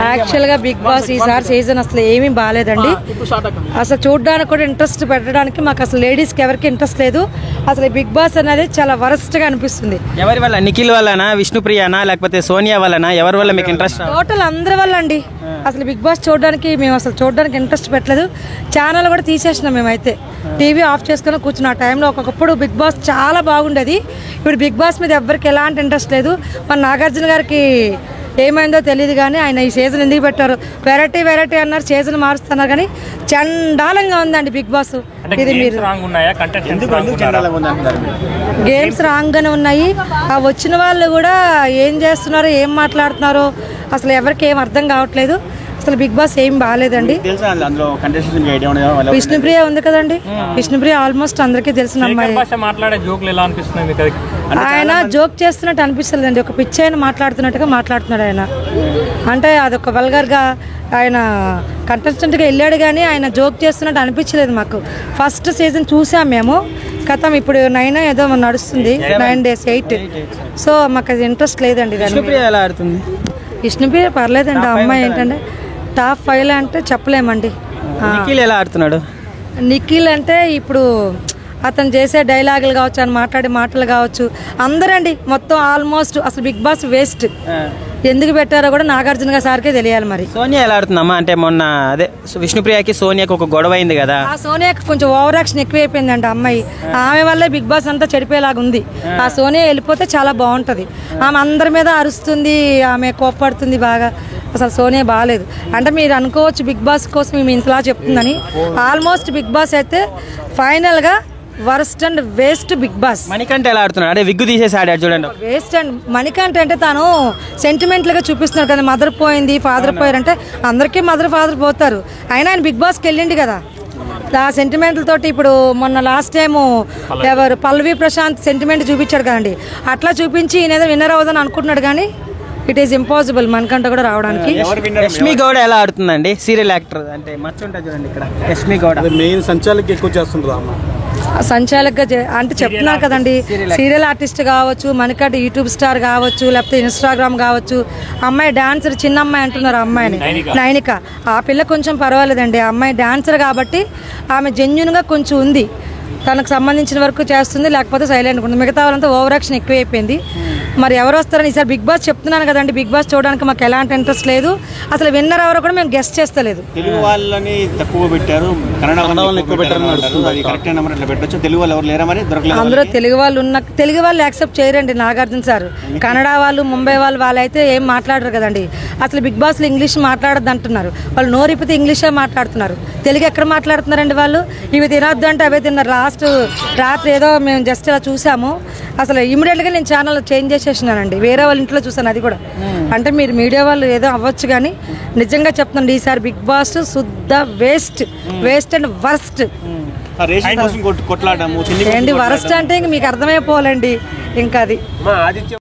యాక్చువల్గా big boss ఈసారి season అసలు ఏమీ బాగాలేదండి. అసలు చూడడానికి కూడా ఇంట్రెస్ట్ పెట్టడానికి మాకు అసలు లేడీస్కి ఎవరికి ఇంట్రెస్ట్ లేదు. అసలు బిగ్ బాస్ అనేది చాలా వరస్ట్గా అనిపిస్తుంది. ఎవరి వల్ల? నిఖిల్ వల్లనా, విష్ణుప్రియనా, లేకపోతే సోనియా వల్లనా? ఎవరి వల్ల మీకు ఇంట్రెస్ట్? టోటల్ అందరి వల్ల అండి. అసలు బిగ్ బాస్ చూడడానికి మేము అసలు చూడడానికి ఇంట్రెస్ట్ పెట్టలేదు. ఛానల్ కూడా తీసేసినాం. మేమైతే టీవీ ఆఫ్ చేసుకుని కూర్చున్న ఆ టైంలో ఒకప్పుడు బిగ్ బాస్ చాలా బాగుండేది. ఇప్పుడు బిగ్ బాస్ మీద ఎవరికి ఎలాంటి ఇంట్రెస్ట్ లేదు. మన నాగార్జున గారికి ఏమైందో తెలియదు కానీ ఆయన ఈ సీజన్ ఎందుకు పెట్టారు, వెరైటీ వెరైటీ అన్నారు, సీజన్ మారుస్తున్నారు కానీ చండాలంగా ఉందండి బిగ్ బాస్. ఇది మీరు గేమ్స్ రాంగ్గానే ఉన్నాయి. ఆ వచ్చిన వాళ్ళు కూడా ఏం చేస్తున్నారో ఏం మాట్లాడుతున్నారో అసలు ఎవరికి ఏం అర్థం కావట్లేదు. అసలు బిగ్ బాస్ ఏం బాగాలేదండి. విష్ణుప్రియ ఉంది కదండి, విష్ణుప్రియ ఆల్మోస్ట్ అందరికీ తెలిసిన అమ్మాయి. ఆయన జోక్ చేస్తున్నట్టు అనిపిస్తలేదండి. ఒక పిచ్చి ఆయన మాట్లాడుతున్నట్టుగా మాట్లాడుతున్నాడు ఆయన. అంటే అదొక వల్గర్గా ఆయన కంటెస్టెంట్గా వెళ్ళాడు కానీ ఆయన జోక్ చేస్తున్నట్టు అనిపించలేదు మాకు. ఫస్ట్ సీజన్ చూసాం మేము. కథం ఇప్పుడు 9 ఏదో నడుస్తుంది, 9 days 8. సో మాకు అది ఇంట్రెస్ట్ లేదండి. విష్ణుప్రియ పర్లేదండి. ఆ అమ్మాయి ఏంటంటే టాప్ 5 అంటే చెప్పలేమండి. నిఖిల్ ఎలా ఆడుతున్నాడు? నిఖిల్ అంటే ఇప్పుడు అతను చేసే డైలాగులు కావచ్చు, అని మాట్లాడే మాటలు కావచ్చు, అందరండి మొత్తం ఆల్మోస్ట్ అసలు బిగ్ బాస్ వేస్ట్. ఎందుకు పెట్టారో కూడా నాగార్జున సార్కే తెలియాలి. మరి సోనియా ఎలా ఆడుతుందమ్మా? అంటే మొన్న అదే విష్ణుప్రియకి సోనియాకి ఒక గొడవ అయింది కదా. ఆ సోనియాకి కొంచెం ఓవర్ యాక్షన్ ఎక్కువైపోయిందండి. అమ్మాయి ఆమె వల్లే బిగ్ బాస్ అంతా చెడిపోయేలాగా ఉంది. ఆ సోనియా వెళ్ళిపోతే చాలా బాగుంటుంది. ఆమె అందరి మీద అరుస్తుంది, ఆమె కోప్పడుతుంది బాగా. అసలు సోనియా బాగాలేదు. అంటే మీరు అనుకోవచ్చు బిగ్ బాస్ కోసం మేము ఇంతలా చెప్తుందని. ఆల్మోస్ట్ బిగ్ బాస్ అయితే ఫైనల్గా worst and waste Bigg Boss. Manikanta ఎలా ఆడుతున్నాడు? అదే విగ్గు తీసేసి ఆడాడు చూడండి. వేస్ట్ అండ్ మణికంఠ అంటే తాను సెంటిమెంట్లుగా చూపిస్తున్నాడు కదా. మదర్ పోయింది, ఫాదర్ పోయారు అంటే అందరికీ మదర్ ఫాదర్ పోతారు. అయినా ఆయన బిగ్ బాస్కి వెళ్ళిండి కదా ఆ సెంటిమెంట్ల తోటి. ఇప్పుడు మొన్న లాస్ట్ టైము ఎవరు పల్లవి ప్రశాంత్ సెంటిమెంట్ చూపించాడు కదండి. అట్లా చూపించి ఈయన ఏదో విన్నర్ అవ్వదని అనుకుంటున్నాడు కానీ ఇట్ ఈస్ ఇంపాసిబుల్ మణికంఠ కూడా రావడానికి. యష్మి గౌడ ఎలా ఆడుతుందండి? సీరియల్ యాక్టర్ అంటే మచ్చ ఉంటుంది చూడండి ఇక్కడ. యష్మి గౌడ మెయిన్ సంచాలకి ఎక్కువ చేస్తుంటారు. సంచాలకుగా అంటే చెప్తున్నారు కదండి. సీరియల్ ఆర్టిస్ట్ కావచ్చు, మణికంఠ యూట్యూబ్ స్టార్ కావచ్చు, లేకపోతే ఇన్స్టాగ్రామ్ కావచ్చు. అమ్మాయి డాన్సర్, చిన్న అమ్మాయి అంటున్నారు అమ్మాయిని, నైనిక. ఆ పిల్ల కొంచెం పర్వాలేదండి. ఆ అమ్మాయి డాన్సర్ కాబట్టి ఆమె జెన్యున్గా కొంచెం ఉంది. తనకు సంబంధించిన వరకు చేస్తుంది, లేకపోతే సైలెంట్గా ఉంటుంది. మిగతా వాళ్ళంతా ఓవర్ యాక్షన్ ఎక్కువైపోయింది. మరి ఎవరు వస్తారని ఈసారి బిగ్ బాస్ చెప్తున్నాను కదండి. బిగ్ బాస్ చూడడానికి మాకు ఎలాంటి ఇంట్రెస్ట్ లేదు. అసలు విన్నర్ ఎవరో కూడా మేము గెస్ట్ చేస్తలేదు. తెలుగు వాళ్ళని తక్కువ పెట్టారు, కన్నడ వాళ్ళని ఎక్కువ పెట్టారు. తెలుగు వాళ్ళు ఎవరు లేరా? మరి అందరూ తెలుగు వాళ్ళు ఉన్న తెలుగు వాళ్ళు యాక్సెప్ట్ చేయరండి నాగార్జున సార్. కన్నడ వాళ్ళు, ముంబై వాళ్ళైతే ఏం మాట్లాడరు కదండి. అసలు బిగ్ బాస్లో ఇంగ్లీష్ మాట్లాడద్దు అంటున్నారు. వాళ్ళు నోరిపితే ఇంగ్లీషే మాట్లాడుతున్నారు. తెలుగు ఎక్కడ మాట్లాడుతున్నారండి వాళ్ళు? ఇవి తినొద్దు అంటే అవే తిన్నారు. రాత్రి ఏదో మేము జస్ట్ ఇలా చూసాము. అసలు ఇమీడియట్గా నేను ఛానల్ చేంజ్ చేసేసినానండి. వేరే వాళ్ళ ఇంట్లో చూసాను అది కూడా. అంటే మీరు మీడియా వాళ్ళు ఏదో అవ్వచ్చు కానీ నిజంగా చెప్తున్నాండి ఈసారి బిగ్ బాస్ శుద్ధ వేస్ట్ అండ్ వర్స్ట్. కొట్లాడము వరస్ట్ అంటే ఇంక మీకు అర్థమైపోవాలండి ఇంకా అది.